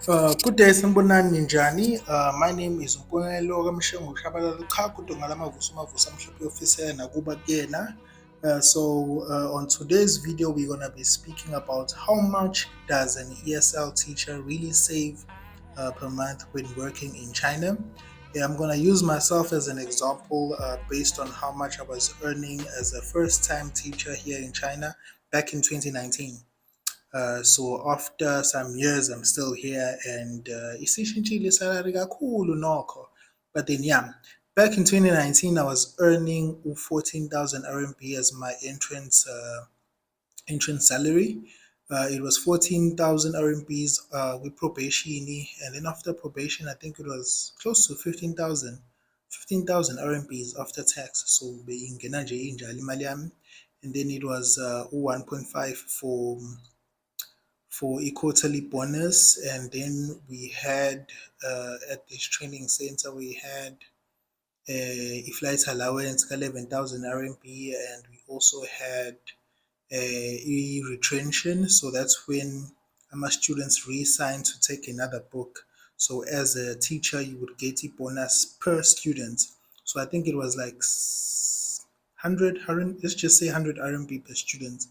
Good day, sanibonani ninjani? My name is Mpumelelo Kamshengu Shabalala cha kodwa ngalamavuso amavuso amhlophe officer nakuba kuyena. On today's video we're going to be speaking about how much does an ESL teacher really save per month when working in China. Yeah, I'm going to use myself as an example based on how much I was earning as a first-time teacher here in China back in 2019. So after some years, I'm still here, and isishintshile salary kakhulu nokho. But then yeah, back in 2019, I was earning 14,000 RMB as my entrance salary. It was 14,000 RMBs with probation, and then after probation, I think it was close to 15,000 RMBs after tax. So being imali yami, and then it was 1.5 for a quarterly bonus. And then we had at this training center, we had a flight allowance, 11,000 RMB, and we also had a retention. So that's when my students re-signed to take another book. So as a teacher, you would get a bonus per student. So I think it was like 100, let's just say 100 RMB per student.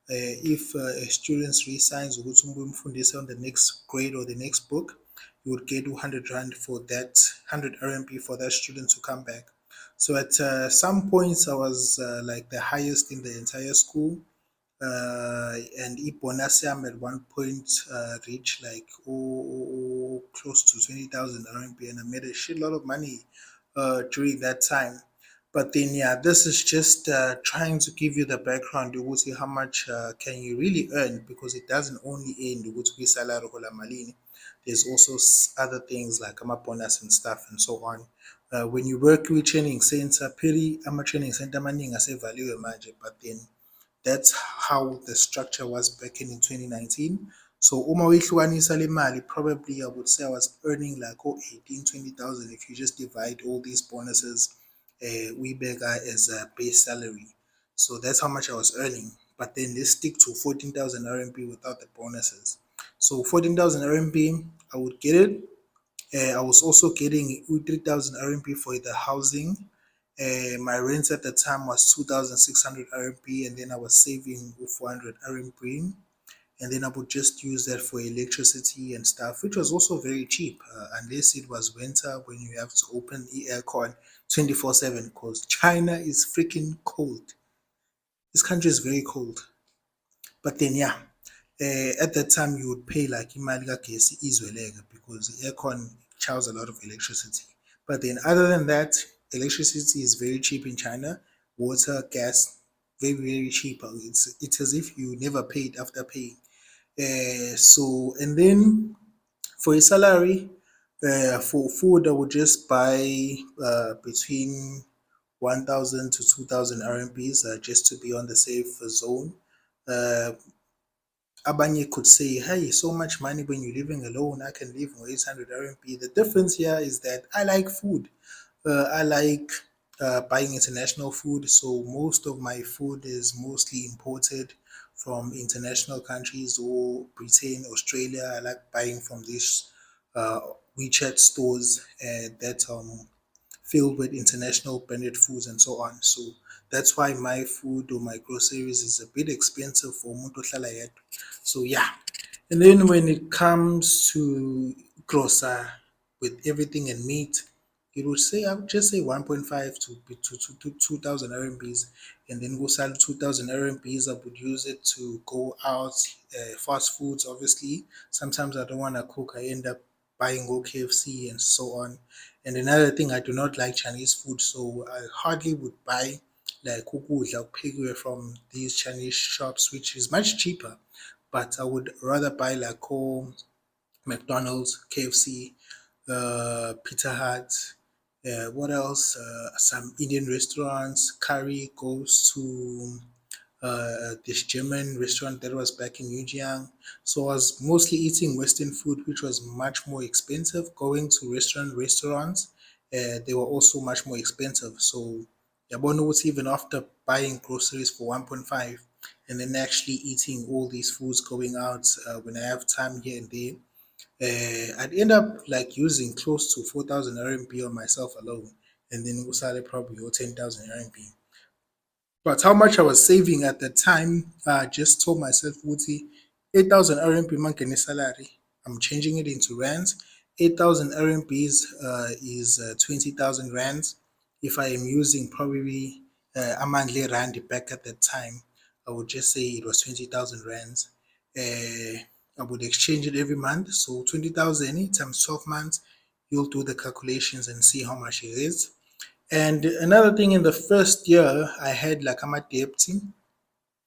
If a student resigns ukuthi umfundise on the next grade or the next book, you would get 200 rand for that 100 RMB for that student to come back. So at some points, I was like the highest in the entire school. And bonus at one point reached like close to 20,000 RMB, and I made a shitload of money during that time. But then, yeah, this is just trying to give you the background. You will see how much can you really earn, because it doesn't only end with salary hola malini. There's also other things like bonus and stuff and so on. When you work with training center, peri training center maningi asevalue manje, but then that's how the structure was back in 2019. So uma uyihlukanisa le mali, probably I would say I was earning like 18, 20,000 if you just divide all these bonuses we bega as a base salary. So that's how much I was earning. But then let's stick to 14,000 RMB without the bonuses. So 14,000 RMB, I would get it. I was also getting 3,000 RMB for the housing. My rent at the time was 2,600 RMB, and then I was saving 400 RMB. And then I would just use that for electricity and stuff, which was also very cheap, unless it was winter when you have to open the aircon 24/7 because China is freaking cold. This country is very cold. But then, yeah, at that time you would pay like imali kagesi izweleke because the aircon charges a lot of electricity. But then, other than that, electricity is very cheap in China. Water, gas, very very cheap. It's as if you never paid after paying. And then for a salary, for food, I would just buy between 1,000 to 2,000 RMBs just to be on the safe zone. Uh, Abanye could say, hey, so much money when you're living alone, I can live on 800 RMB. The difference here is that I like food. I like buying international food, so most of my food is mostly imported from international countries or Britain, Australia. I like buying from these uh, WeChat stores that filled with international branded foods and so on. So that's why my food or my groceries is a bit expensive for umuntu ohlala yedwa. So yeah. And then when it comes to grocer with everything and meat, it would say I would just say 1.5 to 2,000 RMBs, and then go sell 2,000 RMBs. I would use it to go out, fast foods. Obviously, sometimes I don't want to cook. I end up buying go KFC and so on. And another thing, I do not like Chinese food, so I hardly would buy like ukudla ukuphekiwe from these Chinese shops, which is much cheaper. But I would rather buy like McDonald's, KFC, Pizza Hut. What else? Some Indian restaurants. Curry goes to this German restaurant that was back in Yujiang. So I was mostly eating Western food, which was much more expensive. Going to restaurants, they were also much more expensive. So yabona ukuthi even after buying groceries for 1.5 and then actually eating all these foods going out when I have time here and there, I'd end up like using close to 4,000 RMB on myself alone, and then usale probably 10,000 RMB. But how much I was saving at the time, I just told myself, Wuti, 8,000 RMB mangene salary. I'm changing it into rands. 8,000 RMBs is 20,000 rands. If I am using probably a monthly rand back at that time, I would just say it was 20,000 rands. I would exchange it every month. So 20,000 times 12 months, you'll do the calculations and see how much it is. And another thing, in the first year, I had like a debt.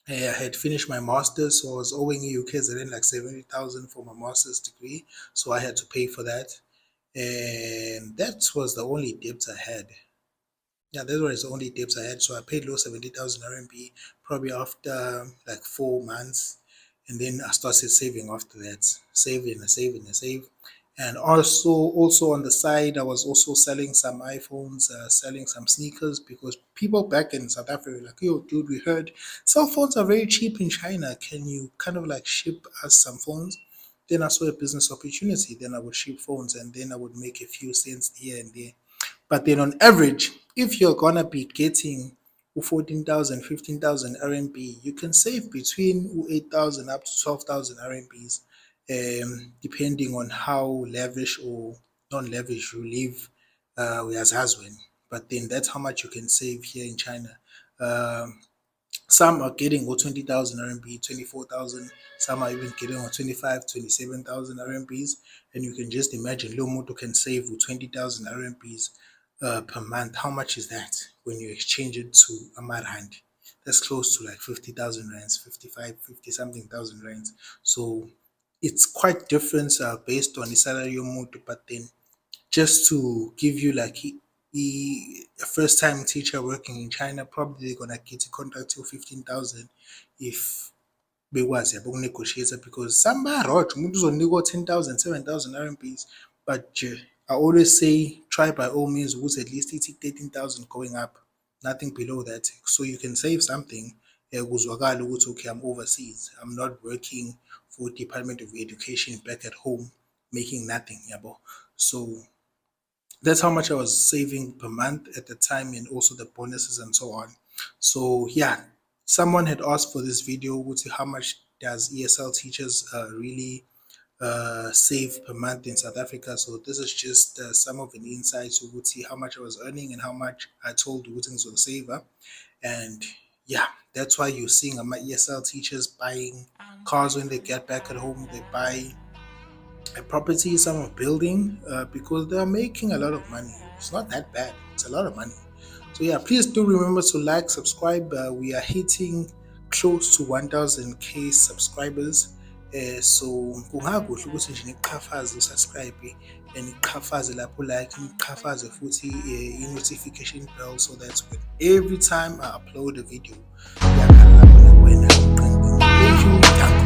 I had finished my master's, so I was owing UKZN like 70,000 for my master's degree. So I had to pay for that. And that was the only debts I had. Yeah, that was the only debts I had. So I paid low 70,000 RMB probably after like 4 months. And then I started saving after that, saving and saving and save. And also on the side, I was also selling some iPhones, selling some sneakers, because people back in South Africa were like, yo, dude, we heard cell phones are very cheap in China. Can you kind of like ship us some phones? Then I saw a business opportunity. Then I would ship phones, and then I would make a few cents here and there. But then on average, if you're gonna be getting 14,000, 15,000 RMB, you can save between 8,000 up to 12,000 RMBs, depending on how lavish or non-lavish you live as husband. But then that's how much you can save here in China. Um, some are getting 20,000 RMB, 24,000. Some are even getting 25, 27,000 RMBs. And you can just imagine Lomoto can save with 20,000 RMBs per month. How much is that when you exchange it to a rand? That's close to like 50,000 rands, 55, 50 something thousand rands. So it's quite different based on the salary Moto. But then just to give you like a first time teacher working in China, probably they're gonna get a contract to 15,000 if bekwazi yabo ukunegotiate, because some bayarojha umuntu uzonikwa 10,000, 7,000 RMBs. But I always say try by all means ukuthi at least it's 13,000 going up, nothing below that, so you can save something. Kuzwakala ukuthi okay, I'm overseas, I'm not working for Department of Education back at home making nothing yabo. So that's how much I was saving per month at the time, and also the bonuses and so on. So yeah, someone had asked for this video, would say how much does ESL teachers really save per month in South Africa. So this is just some of the insights. You would see how much I was earning and how much I told Wootings will save up. And yeah, that's why you're seeing my ESL teachers buying cars when they get back at home. They buy a property, some are building, because they're making a lot of money. It's not that bad. It's a lot of money. So yeah, please do remember to like, subscribe. We are hitting close to 1,000K subscribers. So kungakuhle ukuthi nje niqhafaze usubscribe and niqhafaze lapho like, niqhafaze futhi i-notification bell, so that every time I upload a video, iyakhala lapho nakuwena. Thank you.